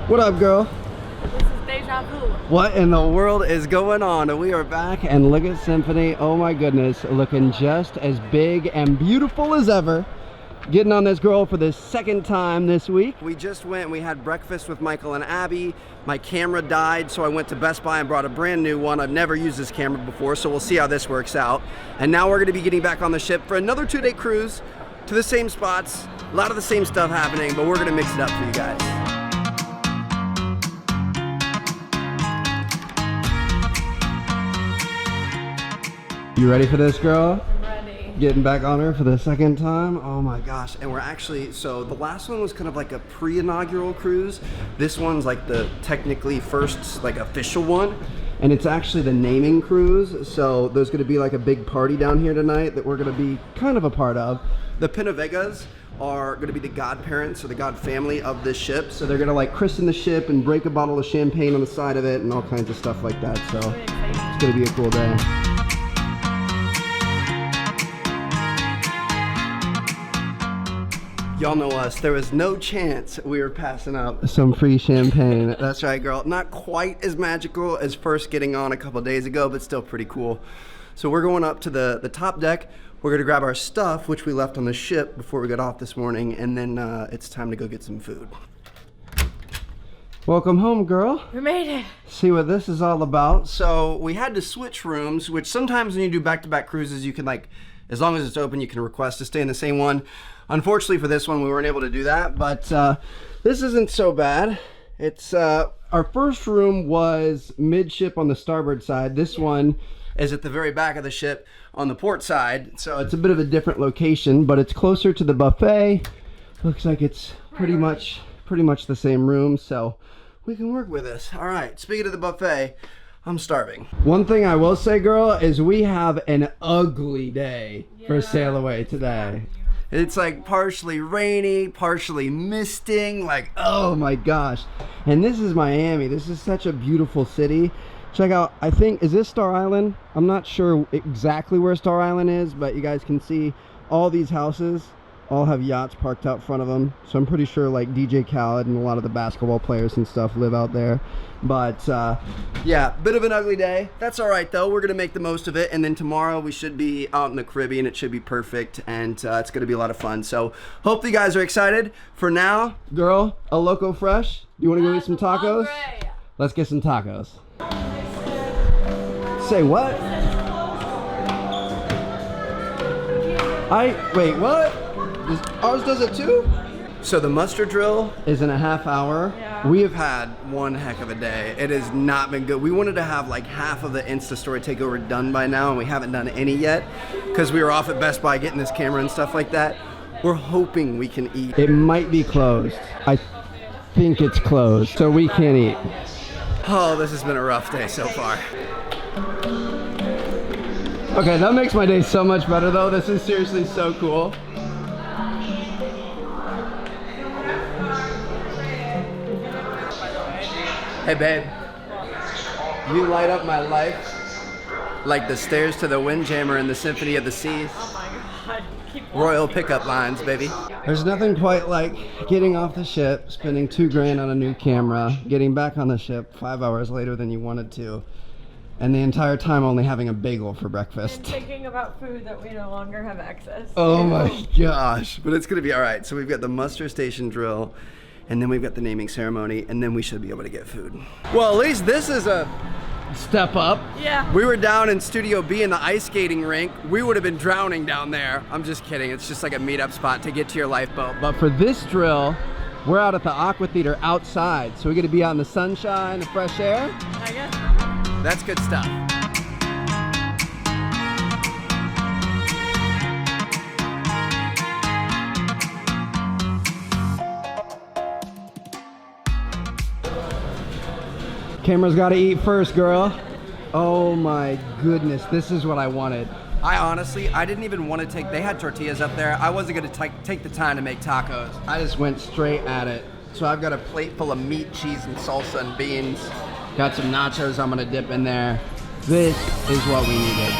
What up, girl? This is deja vu. What in the world is going on? We are back and look at Symphony. Oh my goodness, looking just as big and beautiful as ever. Getting on this girl for the second time this week. We just went, we had breakfast with Michael and Abby. My camera died, so I went to Best Buy and brought a brand new one. I've never used this camera before, so we'll see how this works out. And now we're gonna be getting back on the ship for another 2-day cruise to the same spots. A lot of the same stuff happening, but we're gonna mix it up for you guys. You ready for this, girl? I'm ready. Getting back on her for the second time. Oh my gosh. And we're actually, so the last one was kind of like a pre-inaugural cruise. This one's like the technically first like official one. And it's actually the naming cruise. So there's gonna be like a big party down here tonight that we're gonna be kind of a part of. The Pinavegas are gonna be the godparents or the god family of this ship. So they're gonna like christen the ship and break a bottle of champagne on the side of it and all kinds of stuff like that. So it's gonna be a cool day. Y'all know us, there was no chance we were passing up some free champagne. That's right, girl. Not quite as magical as first getting on a couple days ago, but still pretty cool. So we're going up to the top deck. We're gonna grab our stuff, which we left on the ship before we got off this morning, and then it's time to go get some food. Welcome home, girl. We made it. See what this is all about. So we had to switch rooms, which sometimes when you do back-to-back cruises, you can like, as long as it's open, you can request to stay in the same one. Unfortunately for this one, we weren't able to do that, but this isn't so bad. It's our first room was midship on the starboard side. This one is at the very back of the ship on the port side. So it's a bit of a different location, but it's closer to the buffet. Looks like it's pretty much the same room, so we can work with this. All right, speaking of the buffet, I'm starving. One thing I will say, girl, is we have an ugly day for Sail Away today. It's like partially rainy, partially misting, like, oh my gosh. And this is Miami. This is such a beautiful city. Check out, I think, is this Star Island? I'm not sure exactly where Star Island is, but you guys can see all these houses all have yachts parked out front of them. So I'm pretty sure like DJ Khaled and a lot of the basketball players and stuff live out there. But yeah, bit of an ugly day. That's all right though. We're gonna make the most of it. And then tomorrow we should be out in the Caribbean. It should be perfect. And it's gonna be a lot of fun. So hope you guys are excited. For now, girl, a Loco Fresh. You wanna go get some tacos? Let's get some tacos. Say what? Wait, what? Ours does it too? So the muster drill is in a half hour. Yeah. We have had one heck of a day. It has not been good. We wanted to have like half of the Insta Story takeover done by now, and we haven't done any yet because we were off at Best Buy getting this camera and stuff like that. We're hoping we can eat. It might be closed. I think it's closed, so we can't eat. Oh, this has been a rough day so far. Okay, that makes my day so much better though. This is seriously so cool. Hey babe, you light up my life like the stairs to the Windjammer in the Symphony of the Seas. Oh my God. Royal pickup lines, baby. There's nothing quite like getting off the ship, spending $2 grand on a new camera, getting back on the ship 5 hours later than you wanted to, and the entire time only having a bagel for breakfast. And thinking about food that we no longer have access to. Oh my gosh, but it's gonna be all right. So we've got the muster station drill, and then we've got the naming ceremony, and then we should be able to get food. Well, at least this is a step up. Yeah. We were down in Studio B in the ice skating rink. We would have been drowning down there. I'm just kidding. It's just like a meetup spot to get to your lifeboat. But for this drill, we're out at the Aqua Theater outside. So we're gonna be out in the sunshine, the fresh air. I guess. That's good stuff. Camera's gotta eat first, girl. Oh my goodness, this is what I wanted. I didn't even want to take, they had tortillas up there. I wasn't gonna take the time to make tacos. I just went straight at it. So I've got a plate full of meat, cheese, and salsa and beans. Got some nachos I'm gonna dip in there. This is what we needed.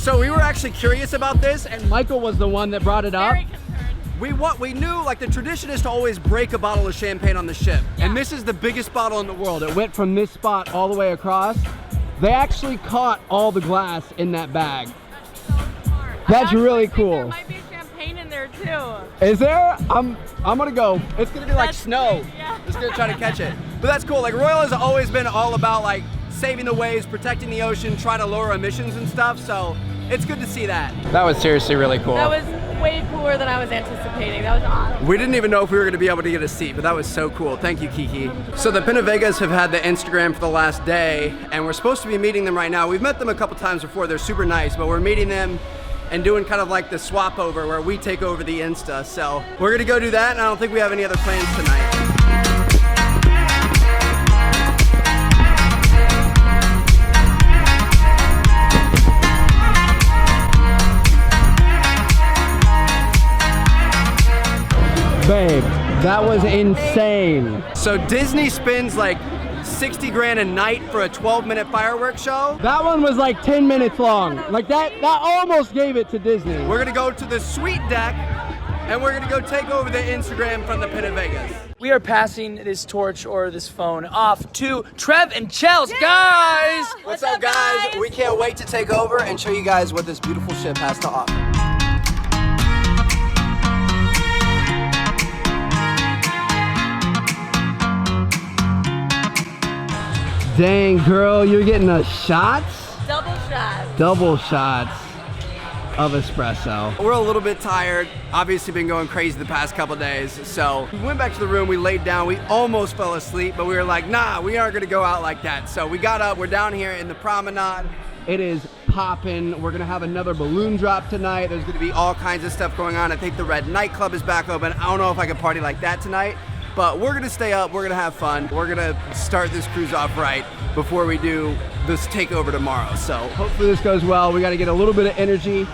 So we were actually curious about this, and Michael was the one that brought it up. Very concerned. We knew, like, the tradition is to always break a bottle of champagne on the ship. Yeah. And this is the biggest bottle in the world. It went from this spot all the way across. They actually caught all the glass in that bag. That's so smart. That's I really actually think cool. There might be champagne in there too. Is there? I'm gonna go. It's gonna be like That's snow. crazy, yeah. Just gonna try to catch it. But that's cool. Like, Royal has always been all about like saving the waves, protecting the ocean, trying to lower emissions and stuff. So it's good to see that. That was seriously really cool. That was way cooler than I was anticipating. That was awesome. We didn't even know if we were going to be able to get a seat, but that was so cool. Thank you, Kiki. So the Pinnavegas have had the Instagram for the last day, and we're supposed to be meeting them right now. We've met them a couple times before. They're super nice, but we're meeting them and doing kind of like the swap over where we take over the Insta. So we're going to go do that, and I don't think we have any other plans tonight. Babe, that was insane. So Disney spends like 60 grand a night for a 12-minute fireworks show. That one was like 10 minutes long. Like that almost gave it to Disney. We're gonna go to the suite deck and we're gonna go take over the Instagram from the Pinnavegas. We are passing this torch or this phone off to Trev and Chels, guys! What's up, guys? We can't wait to take over and show you guys what this beautiful ship has to offer. Dang, girl, you're getting a shots? Double shot. Double shots of espresso. We're a little bit tired. Obviously been going crazy the past couple days. So we went back to the room, we laid down, we almost fell asleep, but we were like, nah, we aren't gonna go out like that. So we got up, we're down here in the promenade. It is popping. We're gonna have another balloon drop tonight. There's gonna be all kinds of stuff going on. I think the Red nightclub is back open. I don't know if I can party like that tonight. But we're gonna stay up, we're gonna have fun. We're gonna start this cruise off right before we do this takeover tomorrow. So hopefully this goes well. We gotta get a little bit of energy.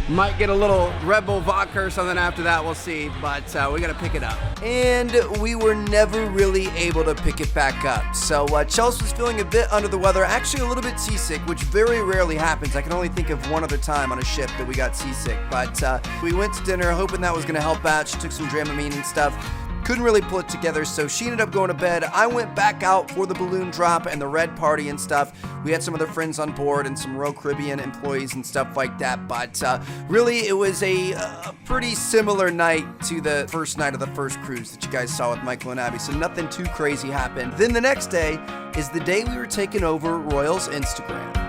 Might get a little Red Bull vodka or something after that, we'll see. But we gotta pick it up. And we were never really able to pick it back up. So Chels was feeling a bit under the weather, actually a little bit seasick, which very rarely happens. I can only think of one other time on a ship that we got seasick. But we went to dinner hoping that was gonna help out. She took some Dramamine and stuff. Couldn't really pull it together, so she ended up going to bed. I went back out for the balloon drop and the red party and stuff. We had some other friends on board and some Royal Caribbean employees and stuff like that, but really it was a pretty similar night to the first night of the first cruise that you guys saw with Michael and Abby, so nothing too crazy happened. Then the next day is the day we were taking over Royal's Instagram.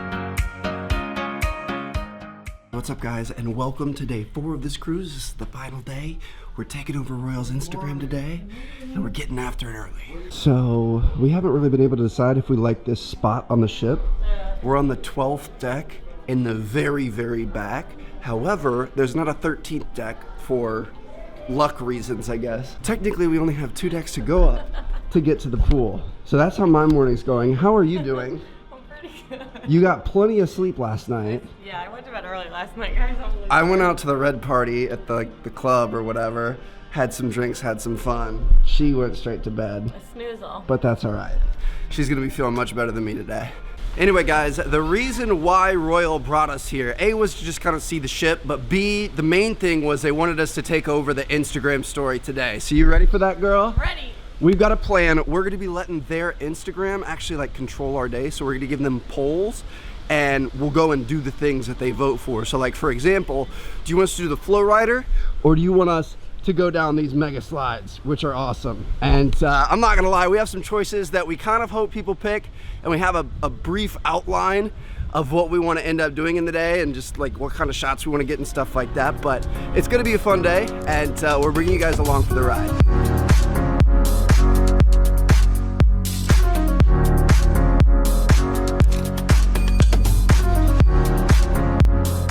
What's up, guys, and welcome to day 4 of this cruise. This is the final day. We're taking over Royal's Instagram today, and we're getting after it early. So we haven't really been able to decide if we like this spot on the ship. We're on the 12th deck in the very, very back. However, there's not a 13th deck for luck reasons, I guess. Technically, we only have 2 decks to go up to get to the pool. So that's how my morning's going. How are you doing? You got plenty of sleep last night. Yeah, I went to bed early last night, guys. I went out to the red party at the club or whatever, had some drinks, had some fun. She went straight to bed. A snoozle. But that's all right. She's gonna be feeling much better than me today. Anyway, guys, the reason why Royal brought us here, A, was to just kind of see the ship, but B, the main thing was they wanted us to take over the Instagram story today. So you ready for that, girl? Ready. We've got a plan. We're gonna be letting their Instagram actually like control our day. So we're gonna give them polls and we'll go and do the things that they vote for. So like, for example, do you want us to do the flow rider or do you want us to go down these mega slides, which are awesome? And I'm not gonna lie, we have some choices that we kind of hope people pick, and we have a brief outline of what we want to end up doing in the day and just like what kind of shots we want to get and stuff like that. But it's gonna be a fun day, and we're bringing you guys along for the ride.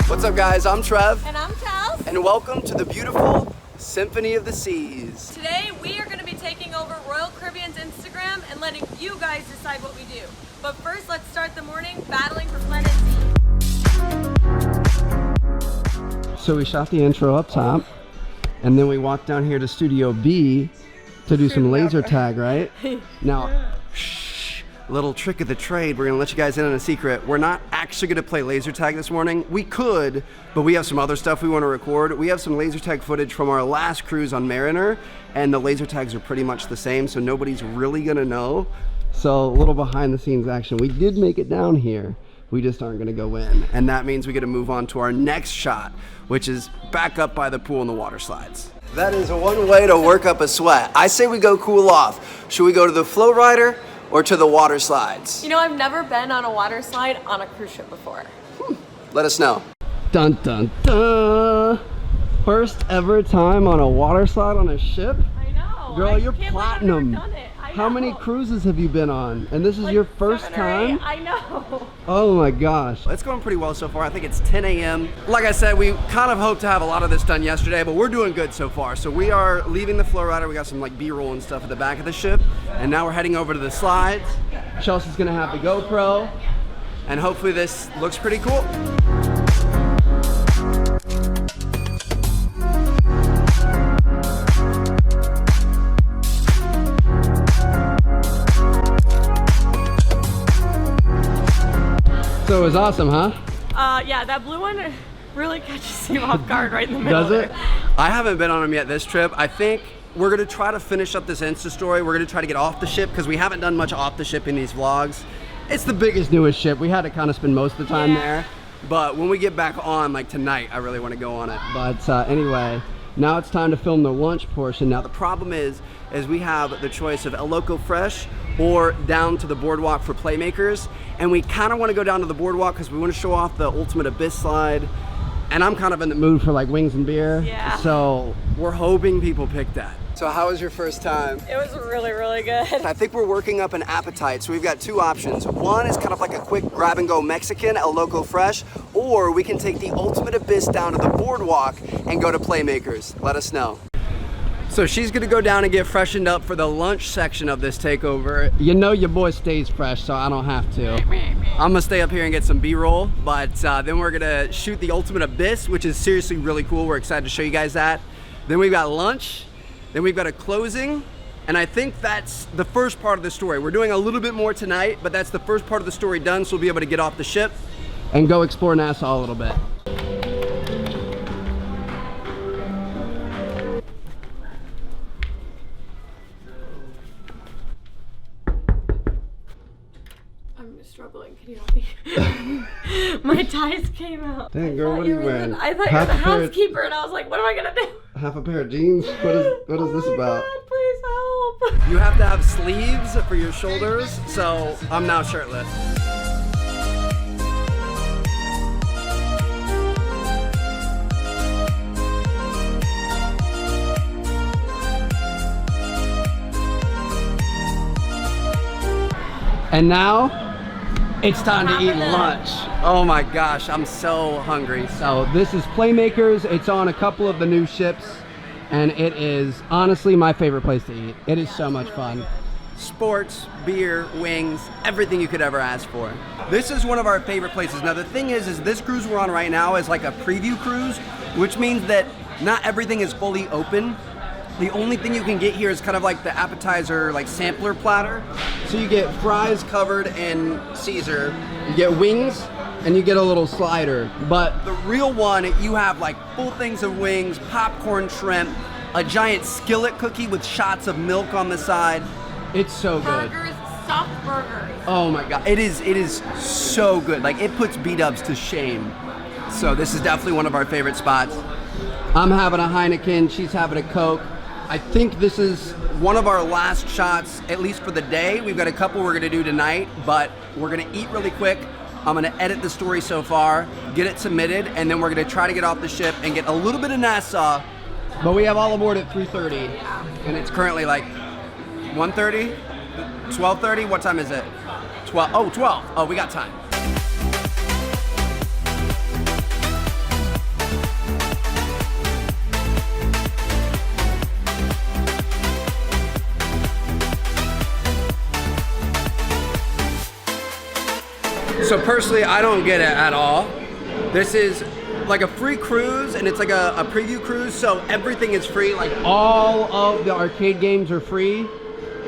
What's up, guys? I'm Trev. And I'm Chels. And welcome to the beautiful Symphony of the Seas. Today we are going to be taking over Royal Caribbean's Instagram and letting you guys decide what we do. But first, let's start the morning battling for Planet Z. So we shot the intro up top, and then we walked down here to Studio B to do some laser tag, right? Now, shh, little trick of the trade, we're gonna let you guys in on a secret. We're not actually gonna play laser tag this morning. We could, but we have some other stuff we wanna record. We have some laser tag footage from our last cruise on Mariner, and the laser tags are pretty much the same, so nobody's really gonna know. So a little behind the scenes action. We did make it down here. We just aren't gonna go in. And that means we get to move on to our next shot, which is back up by the pool and the water slides. That is one way to work up a sweat. I say we go cool off. Should we go to the flow rider or to the water slides? You know, I've never been on a water slide on a cruise ship before. Let us know. Dun dun dun. First ever time on a water slide on a ship? I know. Girl, you're can't believe platinum. I've never done it. I How many know. cruises have you been on? And this is Like your first 7 or 8. time? I know. Oh my gosh. It's going pretty well so far. I think it's 10 a.m. Like I said, we kind of hoped to have a lot of this done yesterday, but we're doing good so far. So we are leaving the flow rider. We got some like B-roll and stuff at the back of the ship. And now we're heading over to the slides. Chelsea's gonna have the GoPro. And hopefully this looks pretty cool. So it was awesome, huh? Yeah, that blue one really catches you off guard right in the middle. Does it? I haven't been on them yet this trip. I think we're gonna try to finish up this Insta story. We're gonna try to get off the ship because we haven't done much off the ship in these vlogs. It's the biggest, newest ship. We had to kind of spend most of the time there. But when we get back on, like tonight, I really want to go on it. But anyway, now it's time to film the lunch portion. Now the problem is we have the choice of El Loco Fresh or down to the Boardwalk for Playmakers. And we kind of want to go down to the Boardwalk because we want to show off the Ultimate Abyss slide. And I'm kind of in the mood for like wings and beer. Yeah. So we're hoping people pick that. So how was your first time? It was really, really good. I think we're working up an appetite, so we've got two options. One is kind of like a quick grab and go Mexican, El Loco Fresh, or we can take the Ultimate Abyss down to the Boardwalk and go to Playmakers. Let us know. So she's gonna go down and get freshened up for the lunch section of this takeover. You know your boy stays fresh, so I don't have to. I'm gonna stay up here and get some B-roll, but then we're gonna shoot the Ultimate Abyss, which is seriously really cool. We're excited to show you guys that. Then we've got lunch, then we've got a closing, and I think that's the first part of the story. We're doing a little bit more tonight, but that's the first part of the story done, so we'll be able to get off the ship and go explore Nassau a little bit. I'm struggling. Can you help me? My ties came out. Dang, girl, what are you wearing? I thought you were the housekeeper, and I was like, what am I gonna do? Half a pair of jeans? What is this about? God, please help. You have to have sleeves for your shoulders, so I'm now shirtless. And now, it's time to eat lunch. Oh my gosh, I'm so hungry. So this is Playmakers. It's on a couple of the new ships, and it is honestly my favorite place to eat. It is so much fun. Sports, beer, wings, everything you could ever ask for. This is one of our favorite places. Now the thing is this cruise we're on right now is like a preview cruise, which means that not everything is fully open. The only thing you can get here is kind of like the appetizer, like sampler platter. So you get fries covered in Caesar, you get wings, and you get a little slider. But the real one, you have like full things of wings, popcorn shrimp, a giant skillet cookie with shots of milk on the side. It's so good. Burgers, soft burgers. Oh my God, it is so good. Like it puts B-dubs to shame. So this is definitely one of our favorite spots. I'm having a Heineken, she's having a Coke. I think this is one of our last shots, at least for the day. We've got a couple we're gonna do tonight, but we're gonna eat really quick. I'm gonna edit the story so far, get it submitted, and then we're gonna try to get off the ship and get a little bit of Nassau. But we have all aboard at 3:30, and it's currently like 1:30, 12:30. What time is it? 12. Oh, 12. Oh, we got time. So personally, I don't get it at all. This is like a free cruise, and it's like a preview cruise, so everything is free. Like all of the arcade games are free.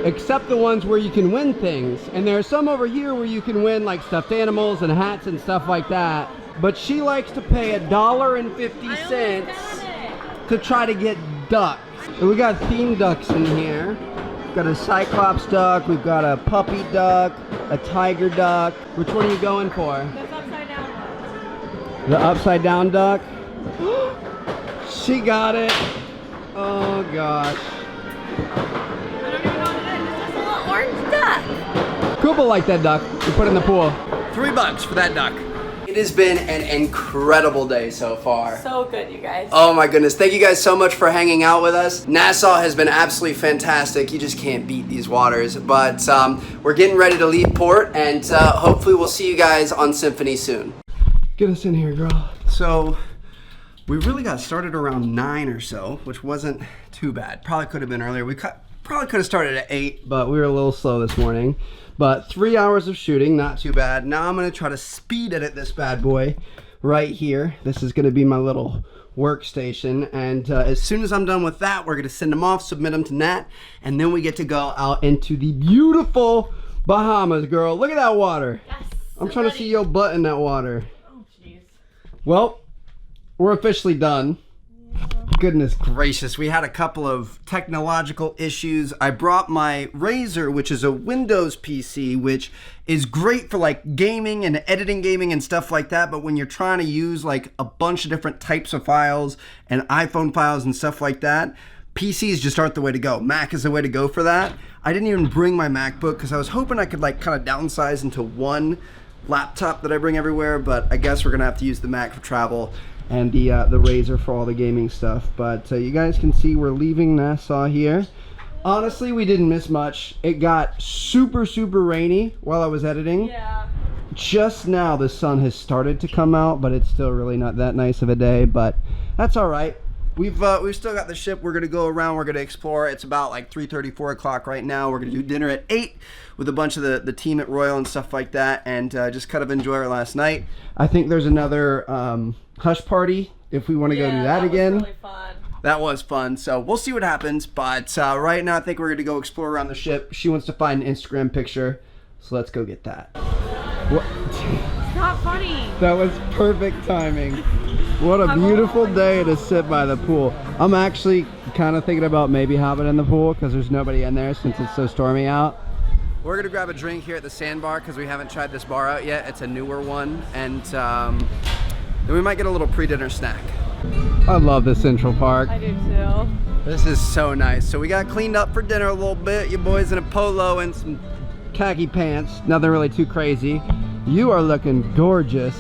except the ones where you can win things. And there are some over here where you can win like stuffed animals and hats and stuff like that. But she likes to pay $1.50 to try to get ducks. And we got themed ducks in here. We've got a cyclops duck, we've got a puppy duck, a tiger duck. Which one are you going for? This upside down one. The upside down duck? She got it. Oh gosh. I don't even know what it is. It's just a little orange duck. People like that duck. We put it in the pool. $3 for that duck. It has been an incredible day so far. So good, you guys. Oh my goodness. Thank you guys so much for hanging out with us. Nassau has been absolutely fantastic. You just can't beat these waters. But we're getting ready to leave port, and hopefully we'll see you guys on Symphony soon. Get us in here, girl. So we really got started around 9 or so, which wasn't too bad. Probably could have been earlier. We probably could have started at 8, but we were a little slow this morning. But 3 hours of shooting, not too bad. Now I'm gonna try to speed edit this bad boy right here. This is gonna be my little workstation. And as soon as I'm done with that, we're gonna send them off, submit them to Nat, and then we get to go out into the beautiful Bahamas, girl. Look at that water. Yes. I'm trying to see your butt in that water. Oh, jeez. Well, we're officially done. Goodness gracious, we had a couple of technological issues. I brought my Razer, which is a Windows PC, which is great for like gaming and editing gaming and stuff like that. But when you're trying to use like a bunch of different types of files and iPhone files and stuff like that, PCs just aren't the way to go. Mac is the way to go for that. I didn't even bring my MacBook because I was hoping I could like kind of downsize into one laptop that I bring everywhere, but I guess we're gonna have to use the Mac for travel and the Razer for all the gaming stuff. But you guys can see we're leaving Nassau here. Honestly, we didn't miss much. It got super rainy while I was editing. Yeah. Just now the sun has started to come out, but it's still really not that nice of a day, but that's all right. We've still got the ship. We're gonna go around, we're gonna explore. It's about like 3:30, 4 o'clock right now. We're gonna do dinner at 8 with a bunch of the team at Royal and stuff like that, and just kind of enjoy our last night. I think there's another hush party if we want to go do that again. Was really fun. That was fun, so we'll see what happens. But right now I think we're gonna go explore around the ship. She wants to find an Instagram picture, so let's go get that. What? It's not funny. That was perfect timing. What a beautiful day to sit by the pool. I'm actually kind of thinking about maybe hopping in the pool because there's nobody in there since it's so stormy out. We're gonna grab a drink here at the Sandbar because we haven't tried this bar out yet. It's a newer one, and then we might get a little pre-dinner snack. I love the Central Park. I do too. This is so nice. So we got cleaned up for dinner a little bit. You boys in a polo and some khaki pants. Nothing really too crazy. You are looking gorgeous,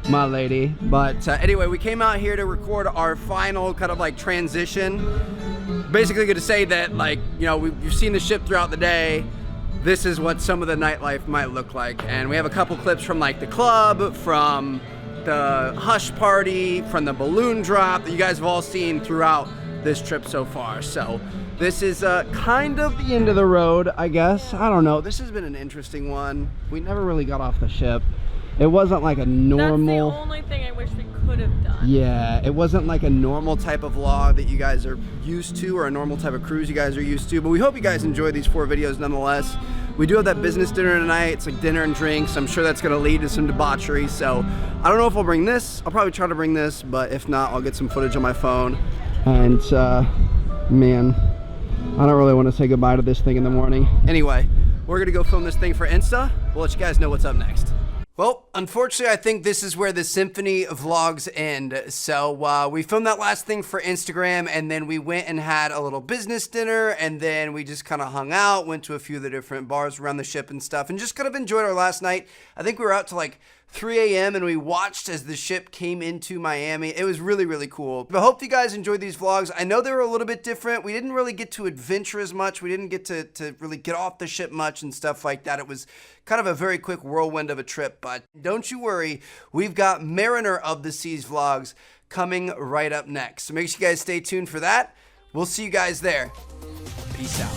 my lady. But anyway, we came out here to record our final kind of like transition. Basically going to say that, like, you know, you've seen the ship throughout the day. This is what some of the nightlife might look like. And we have a couple clips from like the club, from the hush party, from the balloon drop that you guys have all seen throughout this trip so far. So this is kind of the end of the road, I guess. I don't know. This has been an interesting one. We never really got off the ship. It wasn't like a normal... That's the only thing I wish we could have done. Yeah, it wasn't like a normal type of vlog that you guys are used to, or a normal type of cruise you guys are used to. But we hope you guys enjoyed these 4 videos nonetheless. We do have that business dinner tonight. It's like dinner and drinks. I'm sure that's going to lead to some debauchery. So I don't know if I'll bring this. I'll probably try to bring this, but if not, I'll get some footage on my phone. And man, I don't really want to say goodbye to this thing in the morning. Anyway, we're going to go film this thing for Insta. We'll let you guys know what's up next. Well, unfortunately, I think this is where the Symphony vlogs end. So we filmed that last thing for Instagram, and then we went and had a little business dinner, and then we just kind of hung out, went to a few of the different bars around the ship and stuff, and just kind of enjoyed our last night. I think we were out to like 3 a.m. and we watched as the ship came into Miami. It was really cool. But I hope you guys enjoyed these vlogs. I know they were a little bit different. We didn't really get to adventure as much. We didn't get to really get off the ship much and stuff like that. It was kind of a very quick whirlwind of a trip, but don't you worry. We've got Mariner of the Seas vlogs coming right up next. So make sure you guys stay tuned for that. We'll see you guys there. Peace out.